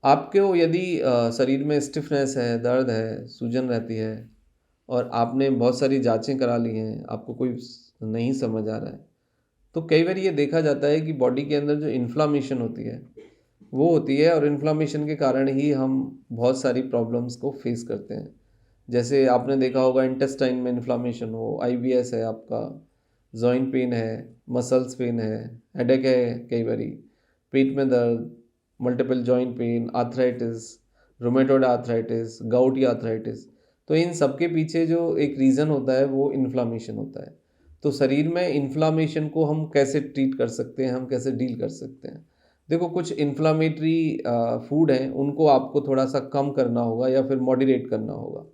आपको यदि शरीर में स्टिफनेस है, दर्द है, सूजन रहती है और आपने बहुत सारी जाँचें करा ली हैं, आपको कोई नहीं समझ आ रहा है, तो कई बार ये देखा जाता है कि बॉडी के अंदर जो इन्फ्लेमेशन होती है, वो होती है और इन्फ्लेमेशन के कारण ही हम बहुत सारी प्रॉब्लम्स को फेस करते हैं। जैसे आपने देखा होगा इंटेस्टाइन में इन्फ्लेमेशन हो, आईबीएस है आपका, जॉइंट पेन है, मसल्स पेन है, हेडेक है कई बारी, पेट में दर्द, multiple joint pain, arthritis, rheumatoid arthritis, gouty arthritis. तो इन सब के पीछे जो एक रीज़न होता है वो इन्फ्लेमेशन होता है। तो शरीर में इन्फ्लेमेशन को हम कैसे ट्रीट कर सकते हैं, हम कैसे डील कर सकते हैं? देखो कुछ इन्फ्लेमेटरी फूड हैं, उनको आपको थोड़ा-सा कम करना होगा या फिर मॉडरेट करना होगा।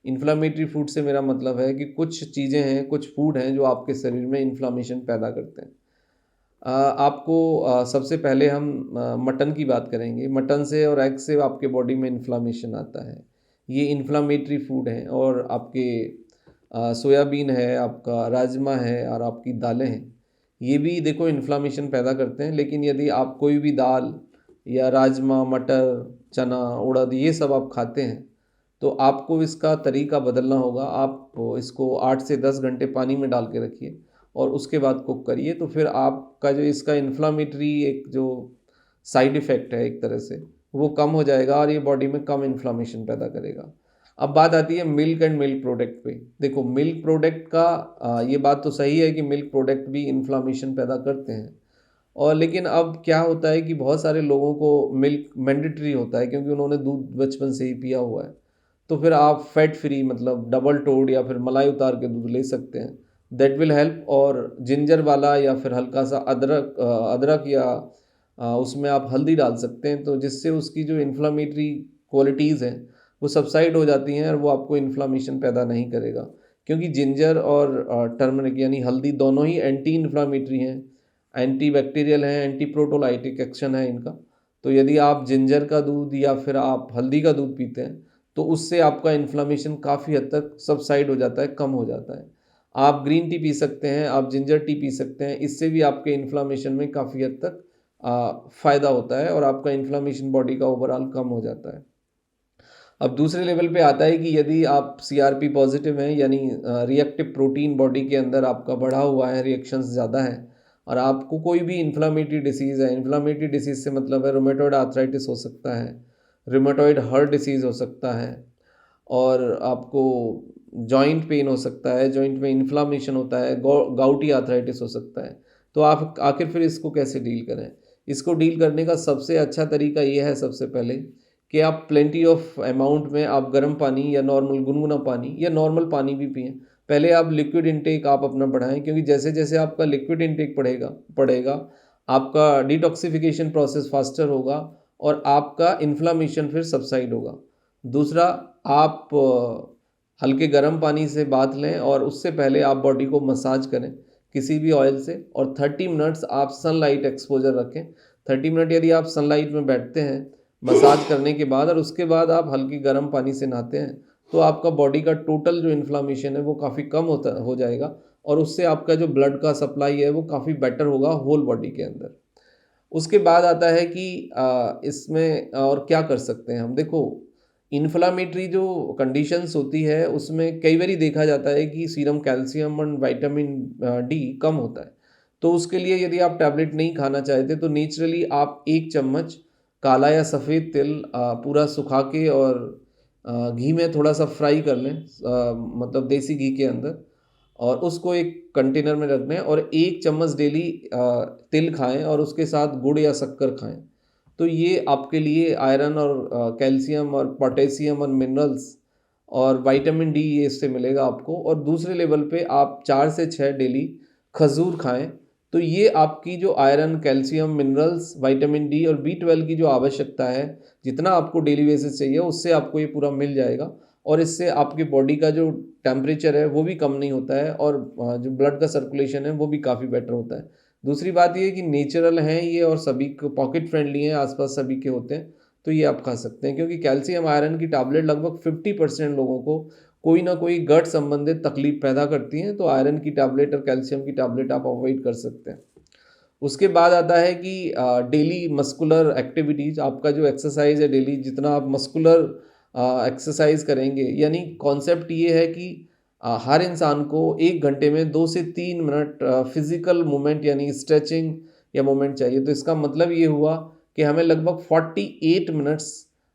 इन्फ्लेमेटरी फूड से मेरा मतलब है कि कुछ चीज़ें हैं, कुछ फूड हैं जो आपके शरीर में इन्फ्लेमेशन पैदा करते हैं। आपको सबसे पहले हम मटन की बात करेंगे। मटन से और एग से आपके बॉडी में इन्फ्लेमेशन आता है। ये इन्फ्लेमेटरी फूड हैं और आपके सोयाबीन है, आपका राजमा है और आपकी दालें हैं। ये भी देखो इन्फ्लेमेशन पैदा करते हैं, लेकिन यदि आप कोई भी दाल या राजमा, मटर, चना, उड़द ये सब आप खाते हैं, तो आपको इसका तरीका बदलना होगा। आप इसको 8 से 10 घंटे पानी में डाल के रखिए और उसके बाद कुक करिए, तो फिर आपका जो इसका इन्फ्लेमेटरी एक जो साइड इफ़ेक्ट है एक तरह से, वो कम हो जाएगा और ये बॉडी में कम इन्फ्लेमेशन पैदा करेगा। अब बात आती है मिल्क एंड मिल्क प्रोडक्ट पे। देखो मिल्क प्रोडक्ट का ये बात तो सही है कि मिल्क प्रोडक्ट भी इन्फ्लेमेशन पैदा करते हैं और लेकिन अब क्या होता है कि बहुत सारे लोगों को मिल्क मैंडेटरी होता है क्योंकि उन्होंने दूध बचपन से ही पिया हुआ है। तो फिर आप फैट फ्री मतलब डबल टोड या फिर मलाई उतार के दूध ले सकते हैं। That will help. और जिंजर वाला या फिर हल्का सा अदरक या उसमें आप हल्दी डाल सकते हैं, तो जिससे उसकी जो इन्फ्लामेटरी क्वालिटीज़ हैं वो सबसाइड हो जाती हैं और वो आपको इन्फ्लामेशन पैदा नहीं करेगा। क्योंकि जिंजर और टर्मरिक यानी हल्दी दोनों ही एंटी इन्फ्लामेटरी हैं, एंटी बैक्टीरियल हैं, एंटी प्रोटोलाइटिक एक्शन है इनका। तो यदि आप जिंजर का दूध या फिर आप हल्दी का दूध पीते हैं तो उससे आपका इन्फ्लेमेशन काफ़ी हद तक सबसाइड हो जाता है, कम हो जाता है। आप ग्रीन टी पी सकते हैं, आप जिंजर टी पी सकते हैं, इससे भी आपके इन्फ्लेमेशन में काफ़ी हद तक फ़ायदा होता है और आपका इन्फ्लेमेशन बॉडी का ओवरऑल कम हो जाता है। अब दूसरे लेवल पे आता है कि यदि आप सीआरपी पॉजिटिव हैं यानी रिएक्टिव प्रोटीन बॉडी के अंदर आपका बढ़ा हुआ है, रिएक्शंस ज़्यादा हैं और आपको कोई भी इन्फ्लेमेटरी डिसीज़ है, इन्फ्लेमेटरी डिसीज़ से मतलब है रूमेटॉइड आर्थराइटिस हो सकता है, रूमेटॉइड हार्ट डिसीज़ हो सकता है और आपको जॉइंट पेन हो सकता है, जॉइंट में इन्फ्लेमेशन होता है, गाउटी आर्थराइटिस हो सकता है। तो आप आखिर फिर इसको कैसे डील करें? इसको डील करने का सबसे अच्छा तरीका ये है सबसे पहले कि आप प्लेंटी ऑफ अमाउंट में आप गर्म पानी या नॉर्मल गुनगुना पानी या नॉर्मल पानी भी पिएँ। पहले आप लिक्विड इंटेक आप अपना बढ़ाएँ, क्योंकि जैसे-जैसे आपका लिक्विड इंटेक बढ़ेगा, आपका डिटॉक्सिफिकेशन प्रोसेस फास्टर होगा और आपका इन्फ्लेमेशन फिर सबसाइड होगा। दूसरा, आप हल्के गर्म पानी से बाथ लें और उससे पहले आप बॉडी को मसाज करें किसी भी ऑयल से और 30 मिनट्स आप सनलाइट एक्सपोज़र रखें। 30 मिनट यदि आप सनलाइट में बैठते हैं मसाज करने के बाद और उसके बाद आप हल्की गर्म पानी से नहाते हैं, तो आपका बॉडी का टोटल जो इन्फ्लेमेशन है वो काफ़ी कम हो जाएगा और उससे आपका जो ब्लड का सप्लाई है वो काफ़ी बेटर होगा होल बॉडी के अंदर। उसके बाद आता है कि इसमें और क्या कर सकते हैं हम? देखो, इन्फ्लेमेटरी जो कंडीशंस होती है उसमें कई बारी देखा जाता है कि सीरम कैल्शियम और विटामिन डी कम होता है। तो उसके लिए यदि आप टैबलेट नहीं खाना चाहते तो नेचुरली आप 1 चम्मच काला या सफ़ेद तिल पूरा सुखा के और घी में थोड़ा-सा फ्राई कर लें, मतलब देसी घी के अंदर, और उसको एक कंटेनर में रख दें और 1 चम्मच डेली तिल खाएँ और उसके साथ गुड़ या शक्कर खाएँ। तो ये आपके लिए आयरन और कैल्शियम और पोटेशियम और मिनरल्स और विटामिन डी ये इससे मिलेगा आपको। और दूसरे लेवल पे आप 4 से 6 डेली खजूर खाएँ, तो ये आपकी जो iron, calcium, minerals, vitamin D और बी12 की जो आवश्यकता है, जितना आपको डेली बेसिस चाहिए उससे आपको ये पूरा मिल जाएगा और इससे आपकी बॉडी का जो टेम्परेचर है वो भी कम नहीं होता है और जो ब्लड का सर्कुलेशन है वो भी काफ़ी बेटर होता है। दूसरी बात ये है कि नेचुरल हैं ये और सभी को पॉकेट फ्रेंडली हैं, आस-पास सभी के होते हैं, तो ये आप खा सकते हैं क्योंकि कैल्शियम आयरन की टैबलेट लगभग 50% लोगों को कोई ना कोई गट संबंधित तकलीफ पैदा करती हैं, तो आयरन की टैबलेट और कैल्शियम की टैबलेट आप अवॉइड कर सकते हैं। उसके बाद आता है कि डेली मस्कुलर एक्टिविटीज़, आपका जो एक्सरसाइज है डेली, जितना आप मस्कुलर एक्सरसाइज करेंगे, यानी कॉन्सेप्ट ये है कि हर इंसान को 1 घंटे में 2 से 3 मिनट फिजिकल मूवमेंट यानी स्ट्रेचिंग या मूवमेंट चाहिए। तो इसका मतलब ये हुआ कि हमें लगभग 48 मिनट्स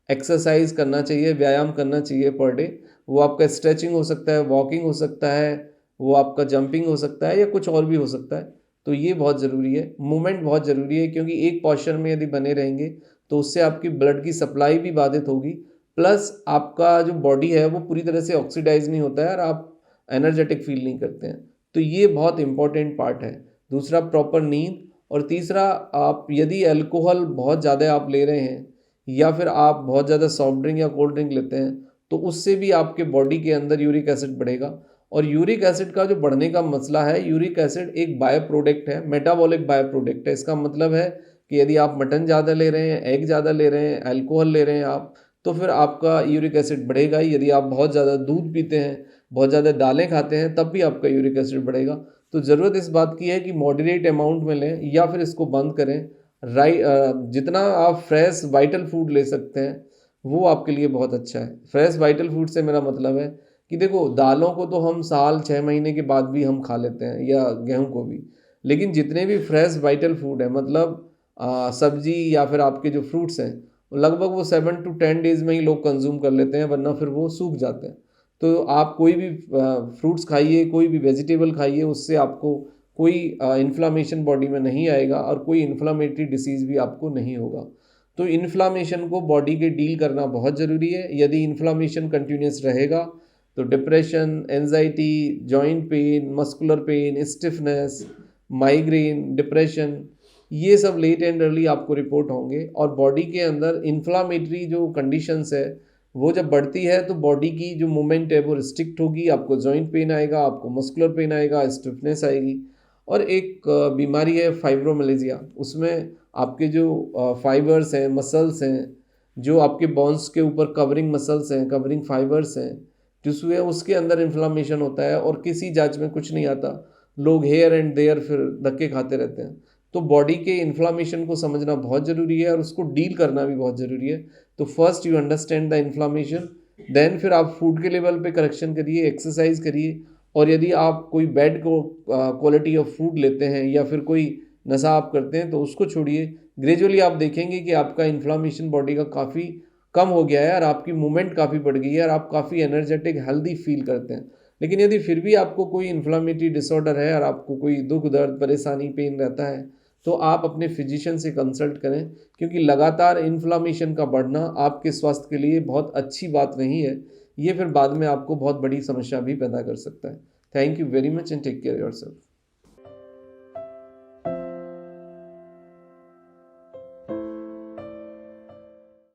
एक्सरसाइज करना चाहिए, व्यायाम करना चाहिए पर डे। वो आपका स्ट्रेचिंग हो सकता है, वॉकिंग हो सकता है, वो आपका जंपिंग हो सकता है, या कुछ और भी हो सकता है। तो ये बहुत ज़रूरी है, मूवमेंट बहुत ज़रूरी है, क्योंकि एक पोस्चर में यदि बने रहेंगे तो उससे आपकी ब्लड की सप्लाई भी बाधित होगी, प्लस आपका जो बॉडी है वो पूरी तरह से ऑक्सीडाइज नहीं होता है और आप एनर्जेटिक फील नहीं करते हैं। तो ये बहुत इंपॉर्टेंट पार्ट है। दूसरा प्रॉपर नींद, और तीसरा आप यदि अल्कोहल बहुत ज़्यादा आप ले रहे हैं या फिर आप बहुत ज़्यादा सॉफ्ट ड्रिंक या कोल्ड ड्रिंक लेते हैं तो उससे भी आपके बॉडी के अंदर यूरिक एसिड बढ़ेगा। और यूरिक एसिड का जो बढ़ने का मसला है, यूरिक एसिड एक बायो प्रोडक्ट है, मेटाबॉलिक बायो प्रोडक्ट है। इसका मतलब है कि यदि आप मटन ज़्यादा ले रहे हैं, एग ज़्यादा ले रहे हैं, अल्कोहल ले रहे हैं आप, तो फिर आपका यूरिक एसिड बढ़ेगा ही। यदि आप बहुत ज़्यादा दूध पीते हैं, बहुत ज़्यादा दालें खाते हैं, तब भी आपका यूरिक एसिड बढ़ेगा। तो ज़रूरत इस बात की है कि मॉडरेट अमाउंट में लें या फिर इसको बंद करें। जितना आप फ्रेश वाइटल फूड ले सकते हैं वो आपके लिए बहुत अच्छा है। फ्रेश वाइटल फूड से मेरा मतलब है कि देखो, दालों को तो हम साल 6 महीने के बाद भी हम खा लेते हैं, या गेहूं को भी, लेकिन जितने भी फ्रेश वाइटल फूड है, मतलब सब्जी या फिर आपके जो फ्रूट्स हैं, लगभग वो 7 to 10 डेज़ में ही लोग कंज्यूम कर लेते हैं, वरना फिर वो सूख जाते हैं। तो आप कोई भी फ्रूट्स खाइए, कोई भी वेजिटेबल खाइए, उससे आपको कोई इन्फ्लामेशन बॉडी में नहीं आएगा और कोई इन्फ्लामेटरी डिसीज़ भी आपको नहीं होगा। तो इन्फ्लामेशन को बॉडी के डील करना बहुत ज़रूरी है। यदि इन्फ्लामेशन कंटिन्यूस रहेगा तो depression, anxiety, joint pain, muscular pain, stiffness, migraine, depression, ये सब लेट एंड अर्ली आपको रिपोर्ट होंगे। और बॉडी के अंदर इन्फ्लामेटरी जो कंडीशंस है वो जब बढ़ती है तो बॉडी की जो मूवमेंट है वो रिस्ट्रिक्ट होगी, आपको जॉइंट पेन आएगा, आपको मस्कुलर पेन आएगा, स्टिफनेस आएगी। और एक बीमारी है फाइब्रोमिल्जिया, उसमें आपके जो फाइबर्स हैं, मसल्स हैं, जो आपके बोन्स के ऊपर कवरिंग मसल्स हैं, कवरिंग फाइबर्स हैं, टिश्यू है, उसके अंदर इन्फ्लामेशन होता है और किसी जांच में कुछ नहीं आता। लोग हेयर एंड देयर फिर धक्के खाते रहते हैं। तो बॉडी के इन्फ्लामेशन को समझना बहुत ज़रूरी है और उसको डील करना भी बहुत ज़रूरी है। तो first you understand the inflammation, then फिर आप फूड के लेवल पे करेक्शन करिए, एक्सरसाइज करिए। और यदि आप कोई बैड क्वालिटी ऑफ फूड लेते हैं या फिर कोई नशा आप करते हैं तो उसको छोड़िए। ग्रेजुअली आप देखेंगे कि आपका इन्फ्लामेशन बॉडी का काफ़ी कम हो गया है और आपकी मूवमेंट काफ़ी बढ़ गई है और आप काफ़ी एनर्जेटिक, हेल्दी फील करते हैं। लेकिन यदि फिर भी आपको कोई इन्फ्लामेटरी डिसऑर्डर है और आपको कोई दुख दर्द, परेशानी, पेन रहता है, तो आप अपने फिजिशियन से कंसल्ट करें, क्योंकि लगातार इन्फ्लामेशन का बढ़ना आपके स्वास्थ्य के लिए बहुत अच्छी बात नहीं है। ये फिर बाद में आपको बहुत बड़ी समस्या भी पैदा कर सकता है। Thank you very much and take care yourself.